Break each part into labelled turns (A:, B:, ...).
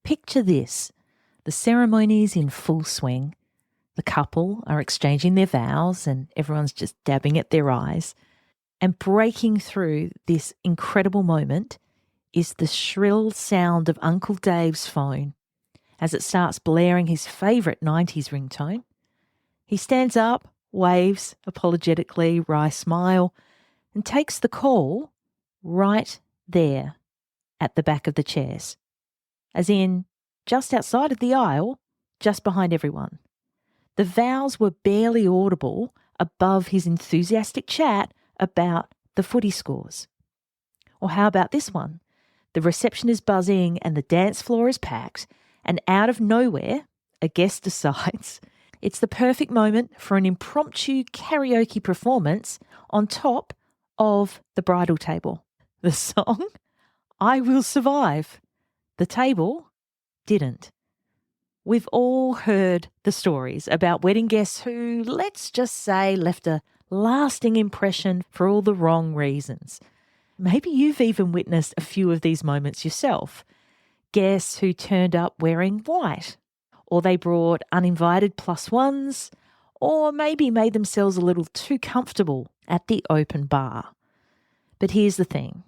A: Picture this. The ceremony's in full swing. The couple are exchanging their vows and everyone's just dabbing at their eyes. And breaking through this incredible moment is the shrill sound of Uncle Dave's phone as it starts blaring his favourite 90s ringtone. He stands up, waves apologetically, wry smile, and takes the call right there at the back of the chairs, as in just outside of the aisle, just behind everyone. The vows were barely audible above his enthusiastic chat about the footy scores. Or how about this one? The reception is buzzing and the dance floor is packed, and out of nowhere, a guest decides it's the perfect moment for an impromptu karaoke performance on top of the bridal table. The song, I Will Survive. The table didn't. We've all heard the stories about wedding guests who, let's just say, left a lasting impression for all the wrong reasons. Maybe you've even witnessed a few of these moments yourself. Guests who turned up wearing white, or they brought uninvited plus ones, or maybe made themselves a little too comfortable at the open bar. But here's the thing.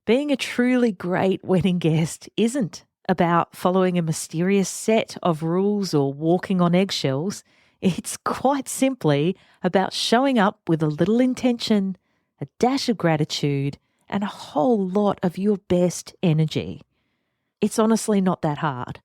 A: Being a truly great wedding guest isn't about following a mysterious set of rules or walking on eggshells. It's quite simply about showing up with a little intention, a dash of gratitude, and a whole lot of your best energy. It's honestly not that hard.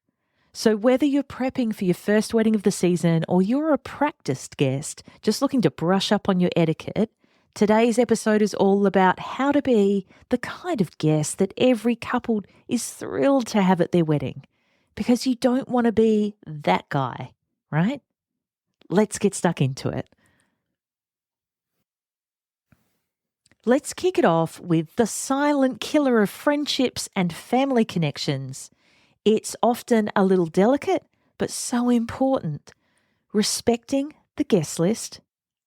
A: So whether you're prepping for your first wedding of the season or you're a practised guest just looking to brush up on your etiquette, today's episode is all about how to be the kind of guest that every couple is thrilled to have at their wedding, because you don't want to be that guy, right? Let's get stuck into it. Let's kick it off with the silent killer of friendships and family connections. It's often a little delicate, but so important. Respecting the guest list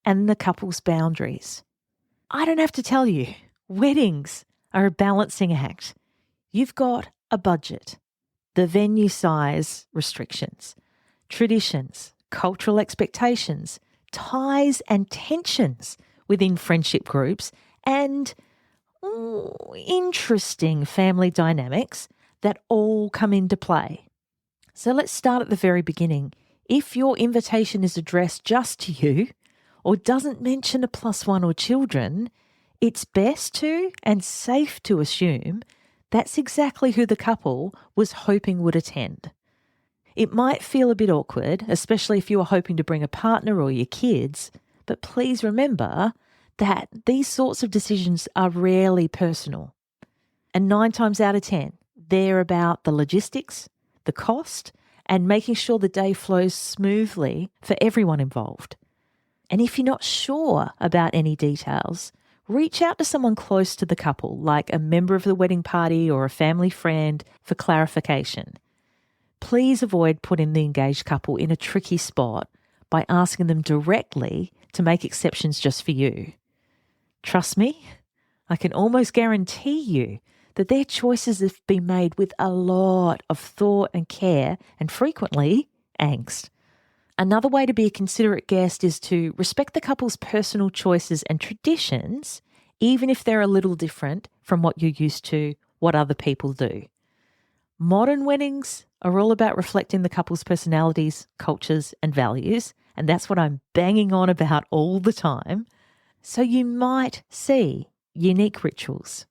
A: and the couple's boundaries. I don't have to tell you, weddings are a balancing act. You've got a budget, the venue size restrictions, traditions, cultural expectations, ties and tensions within friendship groups, and interesting family dynamics that all come into play. So let's start at the very beginning. If your invitation is addressed just to you or doesn't mention a plus one or children, it's best to and safe to assume that's exactly who the couple was hoping would attend. It might feel a bit awkward, especially if you are hoping to bring a partner or your kids, but please remember that these sorts of decisions are rarely personal. And 9 times out of 10, they're about the logistics, the cost, and making sure the day flows smoothly for everyone involved. And if you're not sure about any details, reach out to someone close to the couple, like a member of the wedding party or a family friend, for clarification. Please avoid putting the engaged couple in a tricky spot by asking them directly to make exceptions just for you. Trust me, I can almost guarantee you that their choices have been made with a lot of thought and care, and frequently angst. Another way to be a considerate guest is to respect the couple's personal choices and traditions, even if they're a little different from what you're used to, what other people do. Modern weddings are all about reflecting the couple's personalities, cultures, and values, and that's what I'm banging on about all the time. So you might see unique rituals,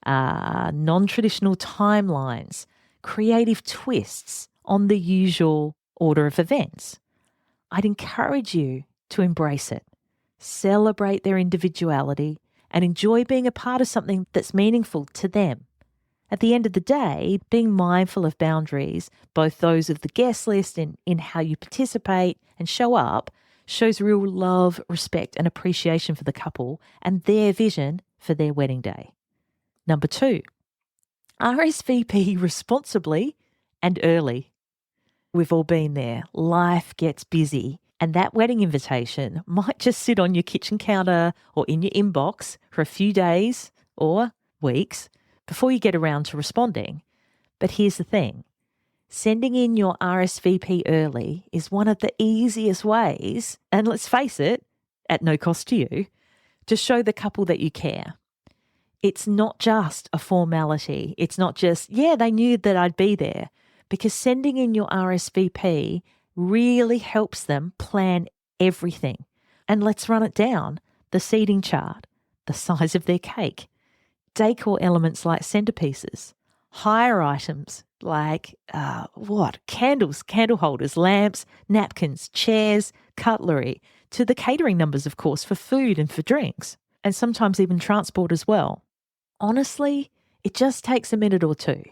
A: non-traditional timelines, creative twists on the usual order of events. I'd encourage you to embrace it, celebrate their individuality, and enjoy being a part of something that's meaningful to them. At the end of the day, being mindful of boundaries, both those of the guest list and in how you participate and show up, shows real love, respect, and appreciation for the couple and their vision for their wedding day. Number 2, RSVP responsibly and early. We've all been there. Life gets busy, and that wedding invitation might just sit on your kitchen counter or in your inbox for a few days or weeks before you get around to responding. But here's the thing. Sending in your RSVP early is one of the easiest ways, and let's face it, at no cost to you, to show the couple that you care. It's not just a formality. It's not just, yeah, they knew that I'd be there, because sending in your RSVP really helps them plan everything. And let's run it down. The seating chart, the size of their cake, decor elements like centerpieces, hire items like candles, candle holders, lamps, napkins, chairs, cutlery, to the catering numbers, of course, for food and for drinks, and sometimes even transport as well. Honestly, it just takes a minute or two.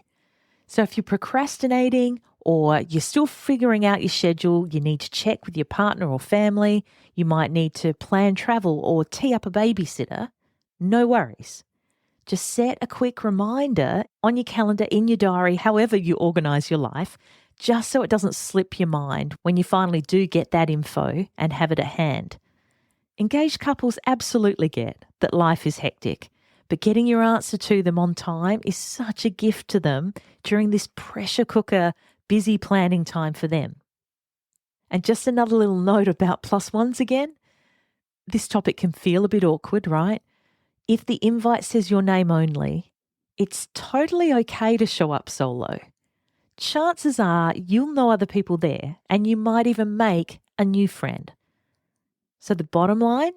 A: So if you're procrastinating or you're still figuring out your schedule, you need to check with your partner or family, you might need to plan travel or tee up a babysitter, no worries. Just set a quick reminder on your calendar, in your diary, however you organise your life, just so it doesn't slip your mind when you finally do get that info and have it at hand. Engaged couples absolutely get that life is hectic, but getting your answer to them on time is such a gift to them during this pressure cooker, busy planning time for them. And just another little note about plus ones again. This topic can feel a bit awkward, right? If the invite says your name only, it's totally okay to show up solo. Chances are you'll know other people there and you might even make a new friend. So the bottom line,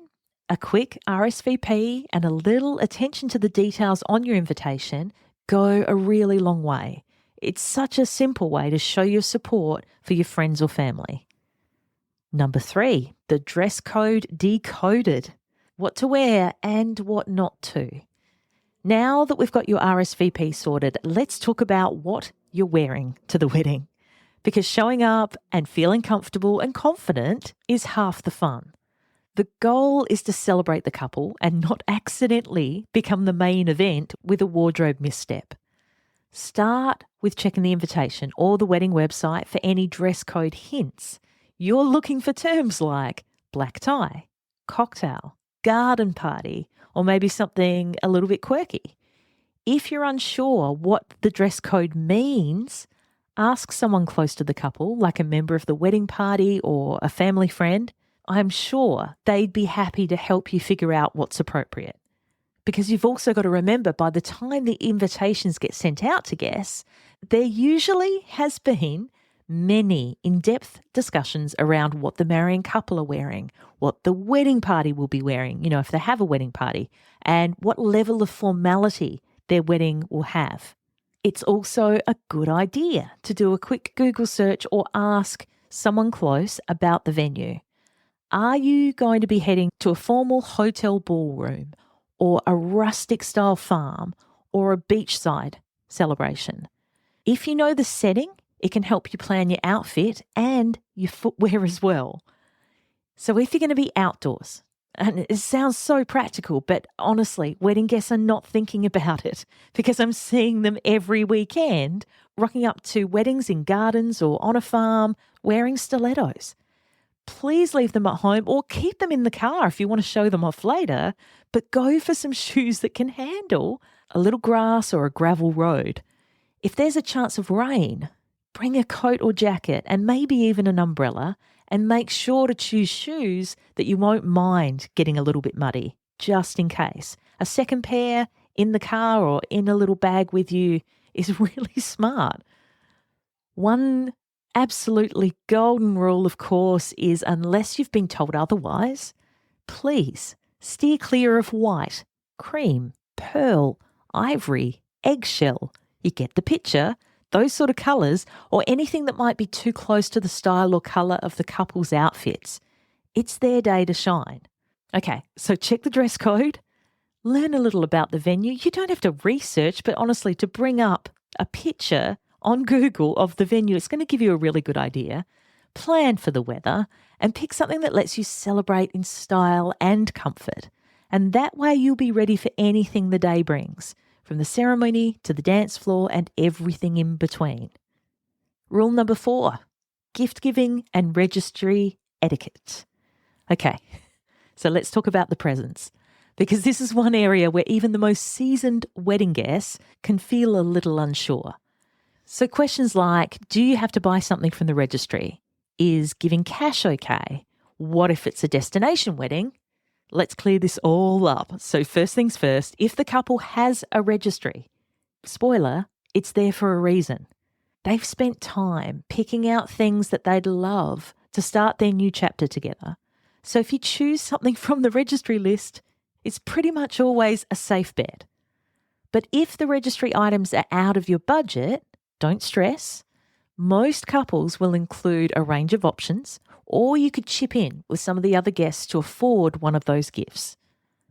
A: a quick RSVP and a little attention to the details on your invitation go a really long way. It's such a simple way to show your support for your friends or family. Number 3, the dress code decoded. What to wear and what not to. Now that we've got your RSVP sorted, let's talk about what you're wearing to the wedding. Because showing up and feeling comfortable and confident is half the fun. The goal is to celebrate the couple and not accidentally become the main event with a wardrobe misstep. Start with checking the invitation or the wedding website for any dress code hints. You're looking for terms like black tie, cocktail, garden party, or maybe something a little bit quirky. If you're unsure what the dress code means, ask someone close to the couple, like a member of the wedding party or a family friend. I'm sure they'd be happy to help you figure out what's appropriate. Because you've also got to remember, by the time the invitations get sent out to guests, there usually has been many in-depth discussions around what the marrying couple are wearing, what the wedding party will be wearing, if they have a wedding party, and what level of formality their wedding will have. It's also a good idea to do a quick Google search or ask someone close about the venue. Are you going to be heading to a formal hotel ballroom or a rustic style farm or a beachside celebration? If you know the setting, it can help you plan your outfit and your footwear as well. So if you're going to be outdoors, and it sounds so practical, but honestly, wedding guests are not thinking about it because I'm seeing them every weekend rocking up to weddings in gardens or on a farm wearing stilettos. Please leave them at home or keep them in the car if you want to show them off later, but go for some shoes that can handle a little grass or a gravel road. If there's a chance of rain, bring a coat or jacket and maybe even an umbrella, and make sure to choose shoes that you won't mind getting a little bit muddy, just in case. A second pair in the car or in a little bag with you is really smart. One absolutely golden rule, of course, is unless you've been told otherwise, please steer clear of white, cream, pearl, ivory, eggshell. You get the picture. Those sort of colours, or anything that might be too close to the style or colour of the couple's outfits. It's their day to shine. Okay, so check the dress code, learn a little about the venue. You don't have to research, but honestly, to bring up a picture on Google of the venue, it's going to give you a really good idea. Plan for the weather and pick something that lets you celebrate in style and comfort. And that way you'll be ready for anything the day brings, from the ceremony to the dance floor and everything in between. Rule number 4, gift giving and registry etiquette. Okay, so let's talk about the presents, because this is one area where even the most seasoned wedding guests can feel a little unsure. So questions like, do you have to buy something from the registry? Is giving cash okay? What if it's a destination wedding? Let's clear this all up. So first things first, if the couple has a registry, spoiler, it's there for a reason. They've spent time picking out things that they'd love to start their new chapter together. So if you choose something from the registry list, it's pretty much always a safe bet. But if the registry items are out of your budget, don't stress. Most couples will include a range of options, or you could chip in with some of the other guests to afford one of those gifts.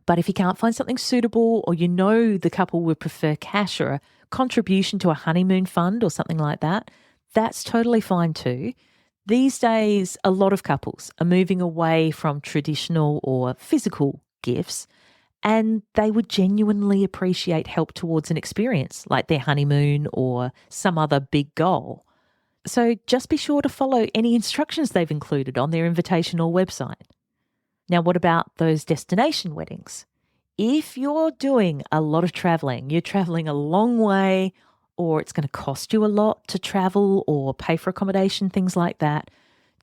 A: But if you can't find something suitable, or you know the couple would prefer cash or a contribution to a honeymoon fund or something like that, that's totally fine too. These days, a lot of couples are moving away from traditional or physical gifts, and they would genuinely appreciate help towards an experience like their honeymoon or some other big goal. So just be sure to follow any instructions they've included on their invitation or website. Now, what about those destination weddings? If you're doing a lot of traveling, you're traveling a long way, or it's going to cost you a lot to travel or pay for accommodation, things like that,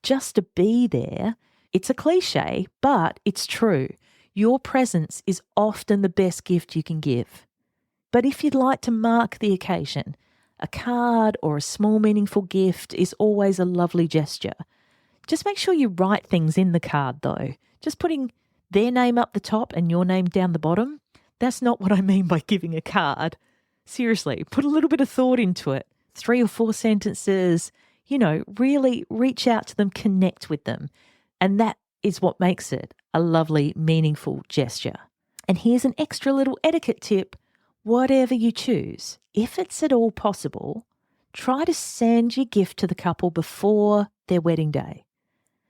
A: just to be there, it's a cliche, but it's true. Your presence is often the best gift you can give. But if you'd like to mark the occasion, a card or a small meaningful gift is always a lovely gesture. Just make sure you write things in the card though. Just putting their name up the top and your name down the bottom, that's not what I mean by giving a card. Seriously, put a little bit of thought into it. 3 or 4 sentences, really reach out to them, connect with them. And that is what makes it a lovely, meaningful gesture. And here's an extra little etiquette tip. Whatever you choose, if it's at all possible, try to send your gift to the couple before their wedding day.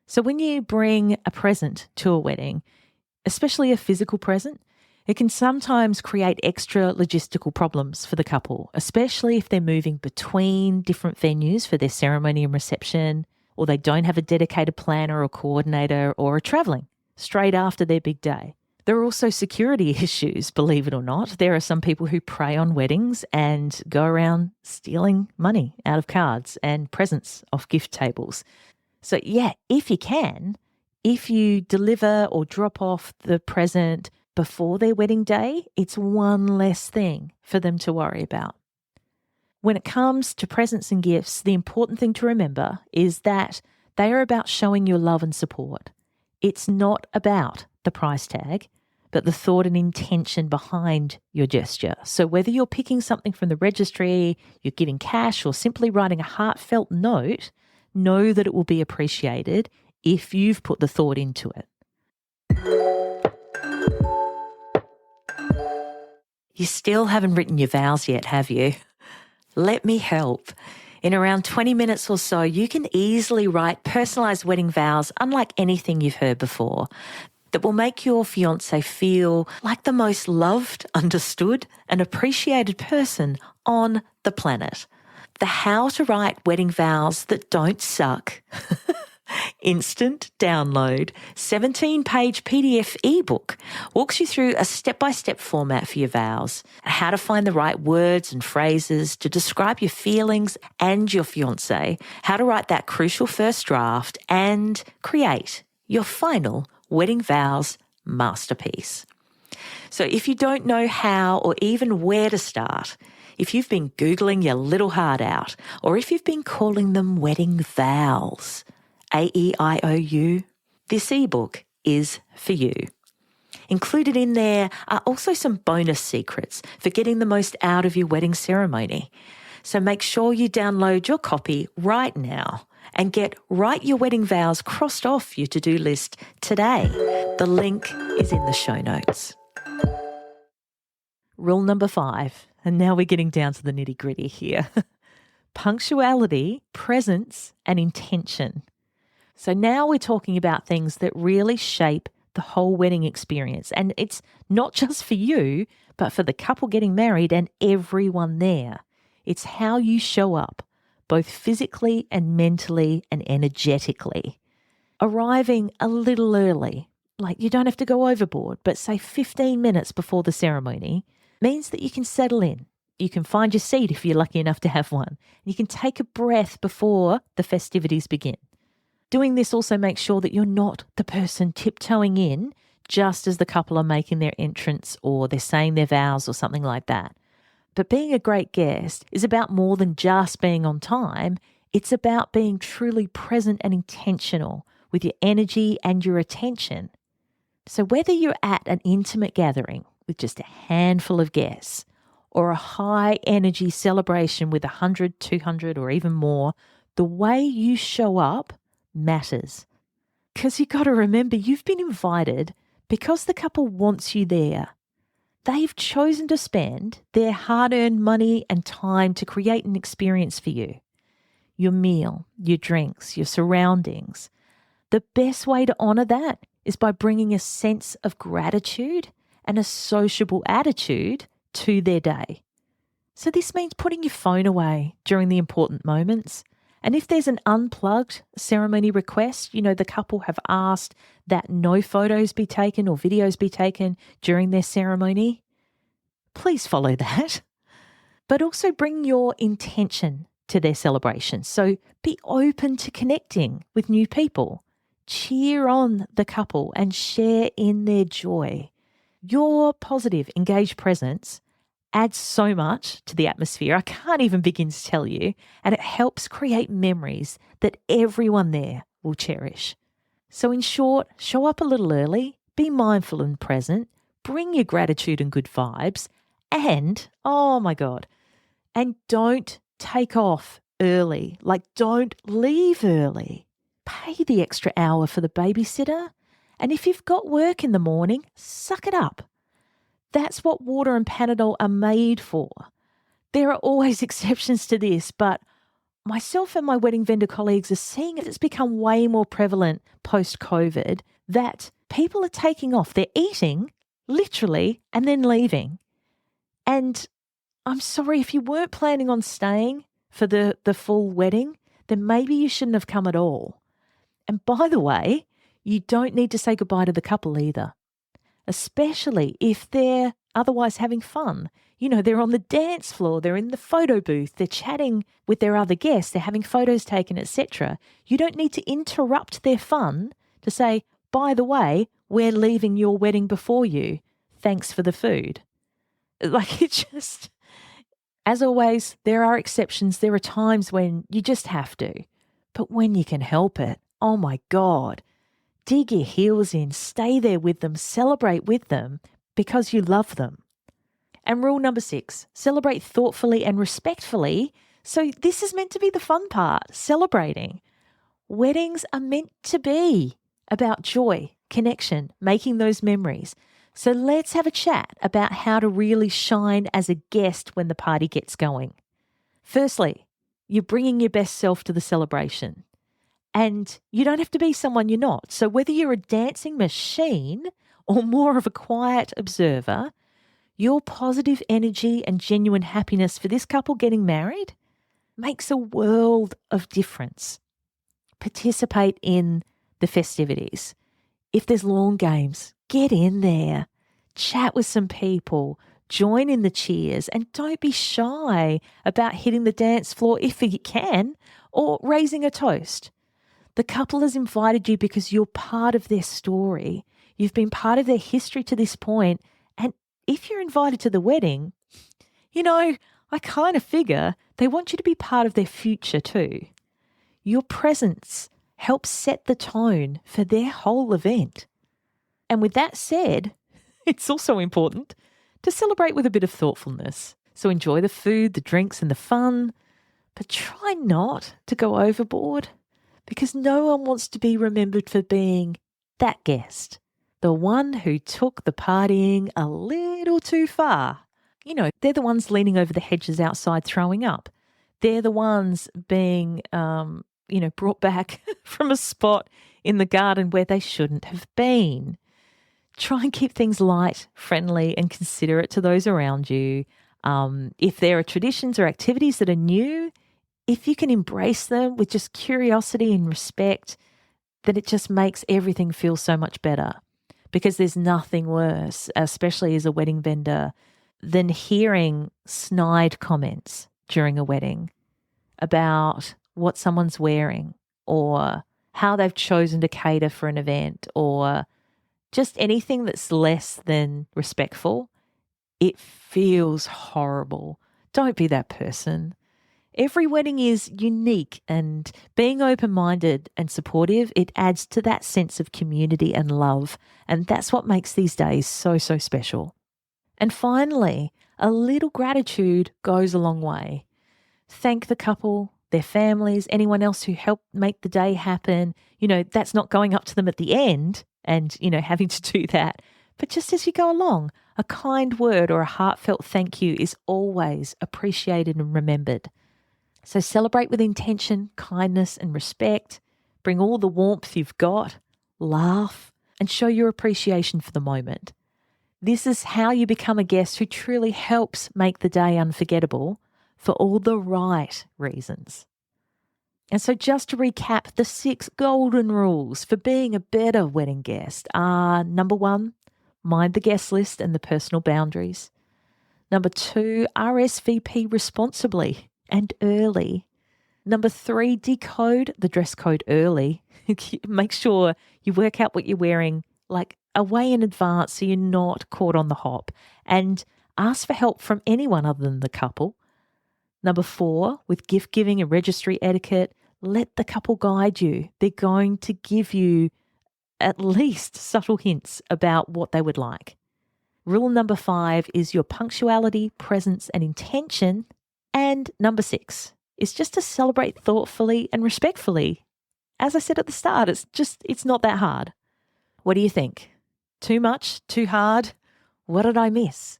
A: So when you bring a present to a wedding, especially a physical present, it can sometimes create extra logistical problems for the couple, especially if they're moving between different venues for their ceremony and reception, or they don't have a dedicated planner or coordinator, or are traveling straight after their big day. There are also security issues, believe it or not. There are some people who prey on weddings and go around stealing money out of cards and presents off gift tables. So yeah, if you can, if you deliver or drop off the present before their wedding day, it's one less thing for them to worry about. When it comes to presents and gifts, the important thing to remember is that they are about showing your love and support. It's not about the price tag, but the thought and intention behind your gesture. So whether you're picking something from the registry, you're giving cash, or simply writing a heartfelt note, know that it will be appreciated if you've put the thought into it. You still haven't written your vows yet, have you? Let me help. In around 20 minutes or so, you can easily write personalised wedding vows unlike anything you've heard before that will make your fiancé feel like the most loved, understood and appreciated person on the planet. The How to Write Wedding Vows That Don't Suck instant download 17-page PDF ebook walks you through a step-by-step format for your vows, how to find the right words and phrases to describe your feelings and your fiancé, how to write that crucial first draft, and create your final wedding vows masterpiece. So if you don't know how or even where to start, if you've been Googling your little heart out, or if you've been calling them wedding vows, AEIOU, this ebook is for you. Included in there are also some bonus secrets for getting the most out of your wedding ceremony. So make sure you download your copy right now and get Write Your Wedding Vows crossed off your to-do list today. The link is in the show notes. Rule number 5, and now we're getting down to the nitty-gritty here. Punctuality, presence, and intention. So now we're talking about things that really shape the whole wedding experience. And it's not just for you, but for the couple getting married and everyone there. It's how you show up, both physically and mentally and energetically. Arriving a little early, like you don't have to go overboard, but say 15 minutes before the ceremony, means that you can settle in. You can find your seat if you're lucky enough to have one. You can take a breath before the festivities begin. Doing this also makes sure that you're not the person tiptoeing in just as the couple are making their entrance or they're saying their vows or something like that. But being a great guest is about more than just being on time. It's about being truly present and intentional with your energy and your attention. So whether you're at an intimate gathering with just a handful of guests or a high energy celebration with 100, 200 or even more, the way you show up matters. Because you've got to remember you've been invited because the couple wants you there. They've chosen to spend their hard-earned money and time to create an experience for you. Your meal, your drinks, your surroundings. The best way to honour that is by bringing a sense of gratitude and a sociable attitude to their day. So this means putting your phone away during the important moments. And if there's an unplugged ceremony request, the couple have asked that no photos be taken or videos be taken during their ceremony, please follow that. But also bring your intention to their celebration. So be open to connecting with new people. Cheer on the couple and share in their joy. Your positive, engaged presence adds so much to the atmosphere. I can't even begin to tell you. And it helps create memories that everyone there will cherish. So in short, show up a little early, be mindful and present, bring your gratitude and good vibes, and, oh my God, and don't take off early. Don't leave early. Pay the extra hour for the babysitter. And if you've got work in the morning, suck it up. That's what water and Panadol are made for. There are always exceptions to this, but myself and my wedding vendor colleagues are seeing it's become way more prevalent post-COVID that people are taking off. They're eating, literally, and then leaving. And I'm sorry, if you weren't planning on staying for the full wedding, then maybe you shouldn't have come at all. And by the way, you don't need to say goodbye to the couple either, especially if they're otherwise having fun. They're on the dance floor, they're in the photo booth, they're chatting with their other guests, they're having photos taken, etc. You don't need to interrupt their fun to say, by the way, we're leaving your wedding before you. Thanks for the food. As always, there are exceptions. There are times when you just have to. But when you can help it, oh my God, dig your heels in, stay there with them, celebrate with them because you love them. And rule number 6, celebrate thoughtfully and respectfully. So this is meant to be the fun part, celebrating. Weddings are meant to be about joy, connection, making those memories. So let's have a chat about how to really shine as a guest when the party gets going. Firstly, you're bringing your best self to the celebration. And you don't have to be someone you're not. So whether you're a dancing machine or more of a quiet observer, your positive energy and genuine happiness for this couple getting married makes a world of difference. Participate in the festivities. If there's lawn games, get in there, chat with some people, join in the cheers, and don't be shy about hitting the dance floor if you can, or raising a toast. The couple has invited you because you're part of their story. You've been part of their history to this point. And if you're invited to the wedding, I kind of figure they want you to be part of their future too. Your presence helps set the tone for their whole event. And with that said, it's also important to celebrate with a bit of thoughtfulness. So enjoy the food, the drinks, and the fun, but try not to go overboard because no one wants to be remembered for being that guest, the one who took the partying a little too far. They're the ones leaning over the hedges outside throwing up. They're the ones being, brought back from a spot in the garden where they shouldn't have been. Try and keep things light, friendly, and considerate to those around you. If there are traditions or activities that are new, if you can embrace them with just curiosity and respect, then it just makes everything feel so much better. Because there's nothing worse, especially as a wedding vendor, than hearing snide comments during a wedding about what someone's wearing or how they've chosen to cater for an event or just anything that's less than respectful. It feels horrible. Don't be that person. Every wedding is unique, and being open-minded and supportive, it adds to that sense of community and love. And that's what makes these days so, so special. And finally, a little gratitude goes a long way. Thank the couple, their families, anyone else who helped make the day happen. That's not going up to them at the end and, having to do that. But just as you go along, a kind word or a heartfelt thank you is always appreciated and remembered. So celebrate with intention, kindness and respect. Bring all the warmth you've got, laugh, and show your appreciation for the moment. This is how you become a guest who truly helps make the day unforgettable for all the right reasons. And so just to recap, the 6 golden rules for being a better wedding guest are: number 1, mind the guest list and the personal boundaries. Number 2, RSVP responsibly and early. Number 3, decode the dress code early. Make sure you work out what you're wearing way in advance so you're not caught on the hop. And ask for help from anyone other than the couple. Number 4, with gift giving and registry etiquette, let the couple guide you. They're going to give you at least subtle hints about what they would like. Rule number 5 is your punctuality, presence, and intention. And number 6 is just to celebrate thoughtfully and respectfully. As I said at the start, it's not that hard. What do you think? Too much? Too hard? What did I miss?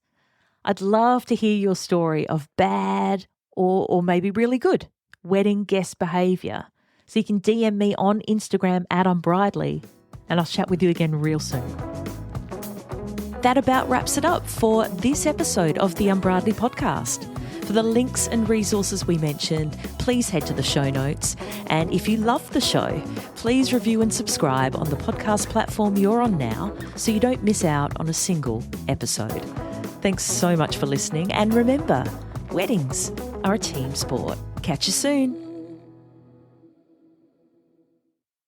A: I'd love to hear your story of bad or maybe really good wedding guest behaviour. So you can DM me on Instagram @unbridely, and I'll chat with you again real soon. That about wraps it up for this episode of the Unbridely podcast. For the links and resources we mentioned, please head to the show notes. And if you love the show, please review and subscribe on the podcast platform you're on now so you don't miss out on a single episode. Thanks so much for listening. And remember, weddings are a team sport. Catch you soon.